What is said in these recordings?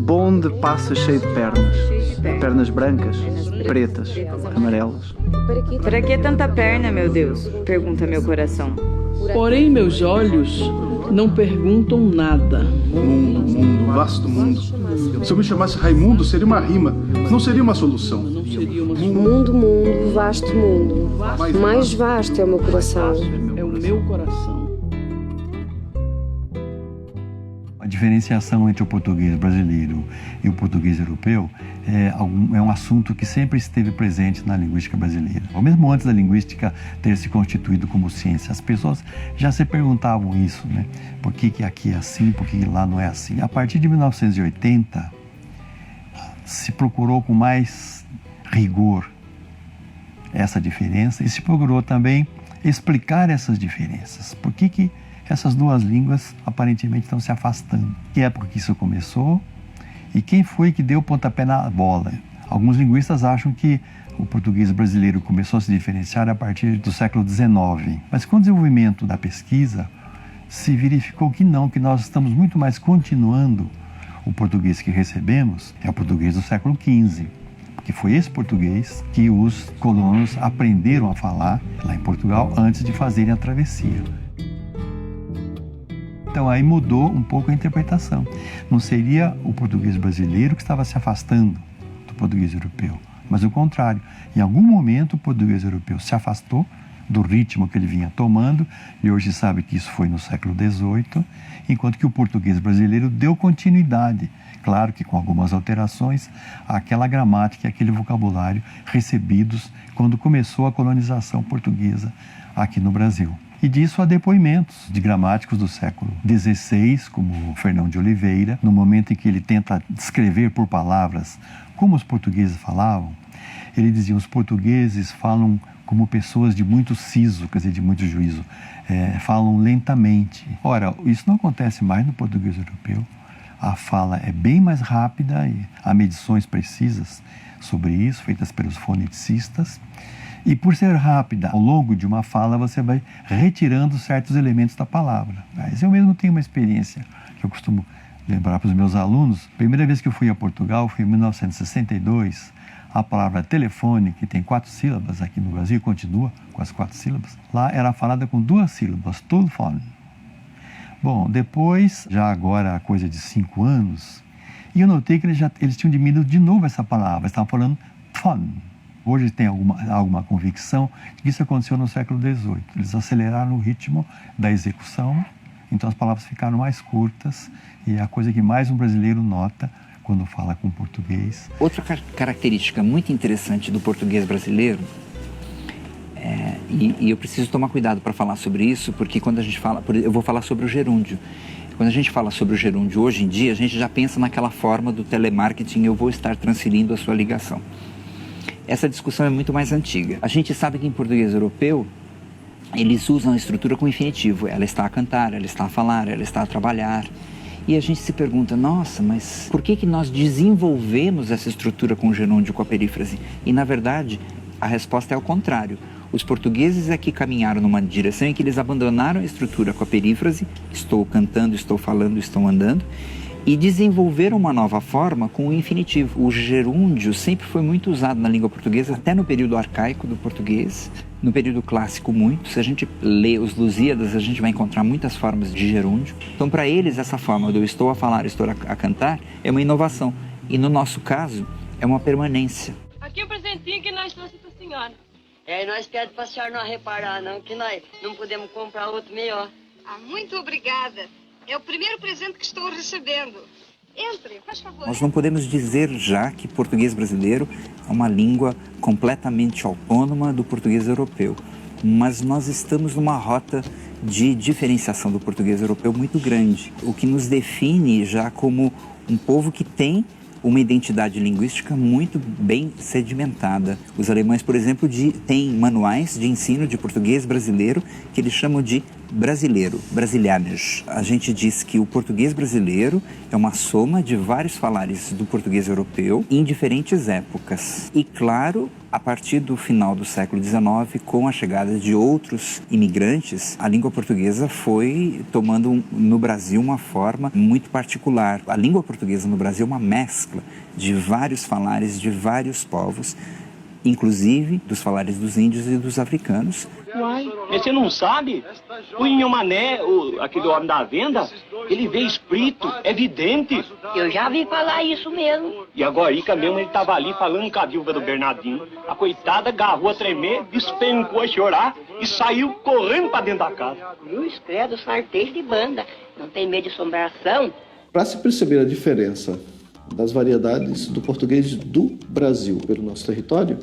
bonde passa cheio de pernas. Pernas brancas, pretas, amarelas. Para que tanta perna, meu Deus? Pergunta meu coração. Porém, meus olhos não perguntam nada. Mundo, vasto mundo. Se eu me chamasse Raimundo, seria uma rima, não seria uma solução. Mundo, vasto mundo. Mais vasto é o meu coração. É o meu coração. A diferenciação entre o português brasileiro e o português europeu é um assunto que sempre esteve presente na linguística brasileira. Mesmo antes da linguística ter se constituído como ciência, as pessoas já se perguntavam isso, né? Por que aqui é assim, por que lá não é assim? A partir de 1980, se procurou com mais rigor essa diferença e se procurou também explicar essas diferenças. Por que essas duas línguas aparentemente estão se afastando? Que época que isso começou? E quem foi que deu o pontapé na bola? Alguns linguistas acham que o português brasileiro começou a se diferenciar a partir do século XIX. Mas com o desenvolvimento da pesquisa, se verificou que não, que nós estamos muito mais continuando o português que recebemos, é o português do século XV. Porque foi esse português que os colonos aprenderam a falar lá em Portugal antes de fazerem a travessia. Então aí mudou um pouco a interpretação. Não seria o português brasileiro que estava se afastando do português europeu, mas o contrário. Em algum momento o português europeu se afastou do ritmo que ele vinha tomando, e hoje se sabe que isso foi no século XVIII, enquanto que o português brasileiro deu continuidade, claro que com algumas alterações, àquela gramática e aquele vocabulário recebidos quando começou a colonização portuguesa aqui no Brasil. E disso há depoimentos de gramáticos do século XVI, como Fernão de Oliveira, no momento em que ele tenta descrever por palavras como os portugueses falavam. Ele dizia: os portugueses falam como pessoas de muito siso, quer dizer, de muito juízo, falam lentamente. Ora, isso não acontece mais no português europeu. A fala é bem mais rápida e há medições precisas sobre isso, feitas pelos foneticistas. E por ser rápida, ao longo de uma fala, você vai retirando certos elementos da palavra. Mas eu mesmo tenho uma experiência que eu costumo lembrar para os meus alunos. A primeira vez que eu fui a Portugal foi em 1962. A palavra telefone, que tem 4 sílabas aqui no Brasil, continua com as 4 sílabas. Lá era falada com 2 sílabas, telefone. Bom, depois, já agora há coisa de 5 anos, e eu notei que eles tinham diminuído de novo essa palavra, estavam falando phone. Hoje tem alguma convicção de que isso aconteceu no século XVIII. Eles aceleraram o ritmo da execução, então as palavras ficaram mais curtas, e é a coisa que mais um brasileiro nota quando fala com português. Outra característica muito interessante do português brasileiro, e eu preciso tomar cuidado para falar sobre isso, porque quando a gente fala, eu vou falar sobre o gerúndio. Quando a gente fala sobre o gerúndio hoje em dia, a gente já pensa naquela forma do telemarketing: eu vou estar transferindo a sua ligação. Essa discussão é muito mais antiga. A gente sabe que em português europeu, eles usam a estrutura com infinitivo. Ela está a cantar, ela está a falar, ela está a trabalhar. E a gente se pergunta: nossa, mas por que nós desenvolvemos essa estrutura com o gerúndio, com a perífrase? E na verdade, a resposta é ao contrário. Os portugueses é que caminharam numa direção em que eles abandonaram a estrutura com a perífrase, estou cantando, estou falando, estou andando, e desenvolveram uma nova forma com o infinitivo. O gerúndio sempre foi muito usado na língua portuguesa, até no período arcaico do português, no período clássico muito. Se a gente lê os Lusíadas, a gente vai encontrar muitas formas de gerúndio. Então, para eles, essa forma do estou a falar, estou a cantar, é uma inovação. E no nosso caso, é uma permanência. Aqui é um presentinho que nós trouxemos para a senhora. E nós pedimos para a senhora não reparar, não, que nós não podemos comprar outro melhor. Ah, muito obrigada. É o primeiro presente que estou recebendo. Entre, faz favor. Nós não podemos dizer já que português brasileiro é uma língua completamente autônoma do português europeu, mas nós estamos numa rota de diferenciação do português europeu muito grande, o que nos define já como um povo que tem uma identidade linguística muito bem sedimentada. Os alemães, por exemplo, têm manuais de ensino de português brasileiro que eles chamam de brasileiro, brasilianos. A gente diz que o português brasileiro é uma soma de vários falares do português europeu em diferentes épocas. E, claro, a partir do final do século XIX, com a chegada de outros imigrantes, a língua portuguesa foi tomando no Brasil uma forma muito particular. A língua portuguesa no Brasil é uma mescla de vários falares de vários povos, inclusive dos falares dos índios e dos africanos. Uai, você não sabe? O Inhomané, aquele homem da venda, ele vê espírito, é vidente. Eu já vi falar isso mesmo. E agora, mesmo, ele estava ali falando com a viúva do Bernardinho. A coitada agarrou a tremer, despencou a chorar e saiu correndo para dentro da casa. Cruz, credo, sartei de banda. Não tem medo de assombração? Para se perceber a diferença das variedades do português do Brasil pelo nosso território,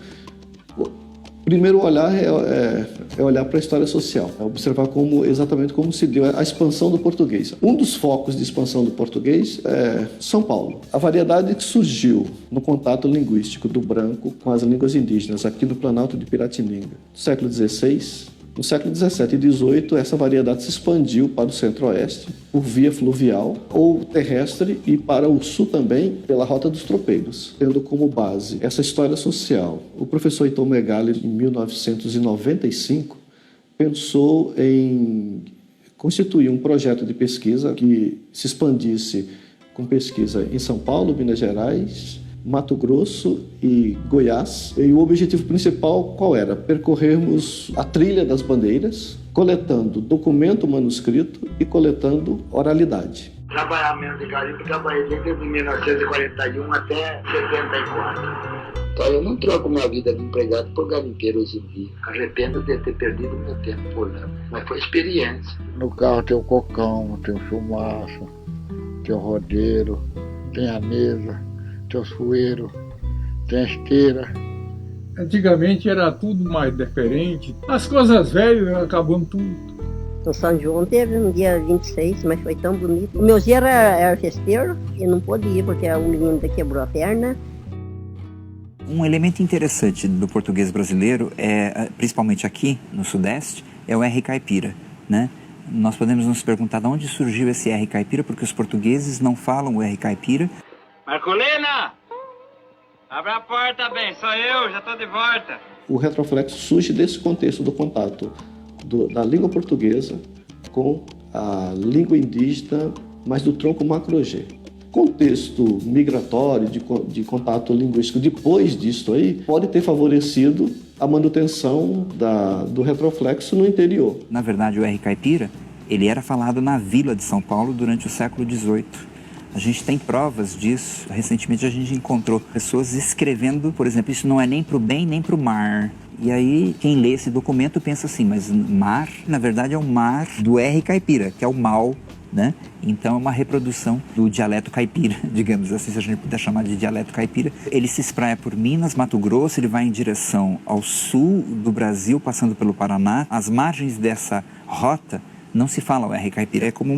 primeiro olhar é olhar para a história social, é observar exatamente como se deu a expansão do português. Um dos focos de expansão do português é São Paulo. A variedade que surgiu no contato linguístico do branco com as línguas indígenas aqui no Planalto de Piratininga, no século XVI. No século XVII e XVIII, essa variedade se expandiu para o centro-oeste por via fluvial ou terrestre e para o sul também pela Rota dos Tropeiros, tendo como base essa história social. O professor Heitor Megali, em 1995, pensou em constituir um projeto de pesquisa que se expandisse com pesquisa em São Paulo, Minas Gerais, Mato Grosso e Goiás. E o objetivo principal qual era? Percorrermos a trilha das bandeiras, coletando documento manuscrito e coletando oralidade. Trabalhar mesmo de garimpo, trabalhei desde 1941 até 74. Então eu não troco minha vida de empregado por garimpeiro hoje em dia. Arrependo de ter perdido meu tempo por lá. Mas foi experiência. No carro tem o cocão, tem o chumaço, tem o rodeiro, tem a mesa, tem o sueiro, tem a esteira. Antigamente era tudo mais diferente. As coisas velhas acabando tudo. No São João teve no dia 26, mas foi tão bonito. O meu dia era festeiro e não pôde ir porque o menino quebrou a perna. Um elemento interessante do português brasileiro, principalmente aqui no Sudeste, é o R caipira, né? Nós podemos nos perguntar de onde surgiu esse R caipira, porque os portugueses não falam o R caipira. Marcolina! Abre a porta, bem, sou eu, já estou de volta. O retroflexo surge desse contexto do contato da língua portuguesa com a língua indígena, mas do tronco macro-G. Contexto migratório, de contato linguístico depois disso aí, pode ter favorecido a manutenção do retroflexo no interior. Na verdade, o R caipira, ele era falado na vila de São Paulo durante o século XVIII. A gente tem provas disso. Recentemente a gente encontrou pessoas escrevendo, por exemplo, isso não é nem para o bem nem para o mar. E aí quem lê esse documento pensa assim, mas mar, na verdade é o mar do R caipira, que é o mal, né? Então é uma reprodução do dialeto caipira, digamos assim, se a gente puder chamar de dialeto caipira. Ele se espraia por Minas, Mato Grosso, ele vai em direção ao sul do Brasil, passando pelo Paraná. As margens dessa rota não se fala o R caipira, é como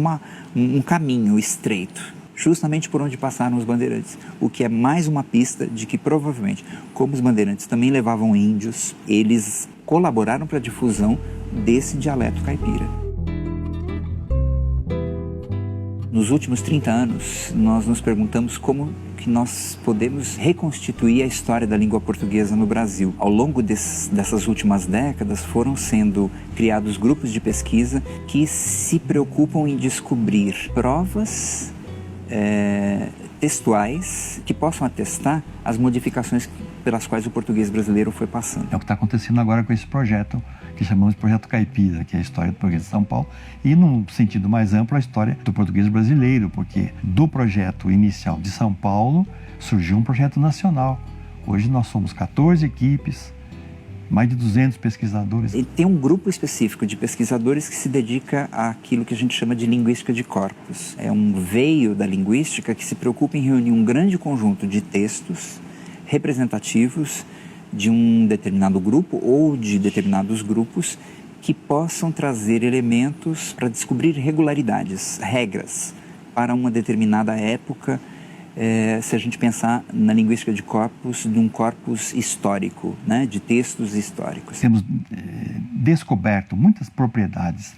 um caminho estreito, justamente por onde passaram os bandeirantes, o que é mais uma pista de que provavelmente, como os bandeirantes também levavam índios, eles colaboraram para a difusão desse dialeto caipira. Nos últimos 30 anos, nós nos perguntamos como que nós podemos reconstituir a história da língua portuguesa no Brasil. Ao longo dessas últimas décadas, foram sendo criados grupos de pesquisa que se preocupam em descobrir provas textuais que possam atestar as modificações pelas quais o português brasileiro foi passando. É o que está acontecendo agora com esse projeto que chamamos de Projeto Caipira, que é a história do português de São Paulo, e num sentido mais amplo a história do português brasileiro, porque do projeto inicial de São Paulo surgiu um projeto nacional. Hoje nós somos 14 equipes, mais de 200 pesquisadores. E tem um grupo específico de pesquisadores que se dedica àquilo que a gente chama de linguística de corpos. É um veio da linguística que se preocupa em reunir um grande conjunto de textos representativos de um determinado grupo ou de determinados grupos que possam trazer elementos para descobrir regularidades, regras para uma determinada época. Se a gente pensar na linguística de corpus, de um corpus histórico, né, de textos históricos. Temos descoberto muitas propriedades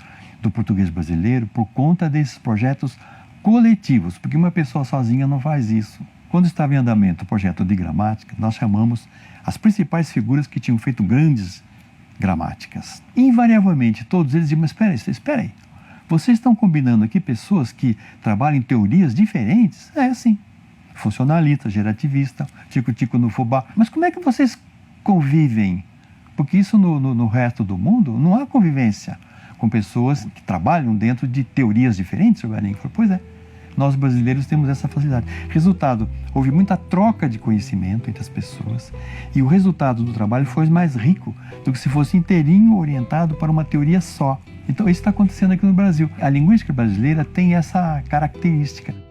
do português brasileiro por conta desses projetos coletivos, porque uma pessoa sozinha não faz isso. Quando estava em andamento o projeto de gramática, nós chamamos as principais figuras que tinham feito grandes gramáticas. Invariavelmente, todos eles diziam, mas espera aí, vocês estão combinando aqui pessoas que trabalham em teorias diferentes? É assim, funcionalista, gerativista, tico-tico no fubá. Mas como é que vocês convivem? Porque isso no resto do mundo não há convivência com pessoas que trabalham dentro de teorias diferentes, o Galinho falou, pois é. Nós brasileiros temos essa facilidade. Resultado, houve muita troca de conhecimento entre as pessoas e o resultado do trabalho foi mais rico do que se fosse inteirinho orientado para uma teoria só. Então isso está acontecendo aqui no Brasil. A linguística brasileira tem essa característica.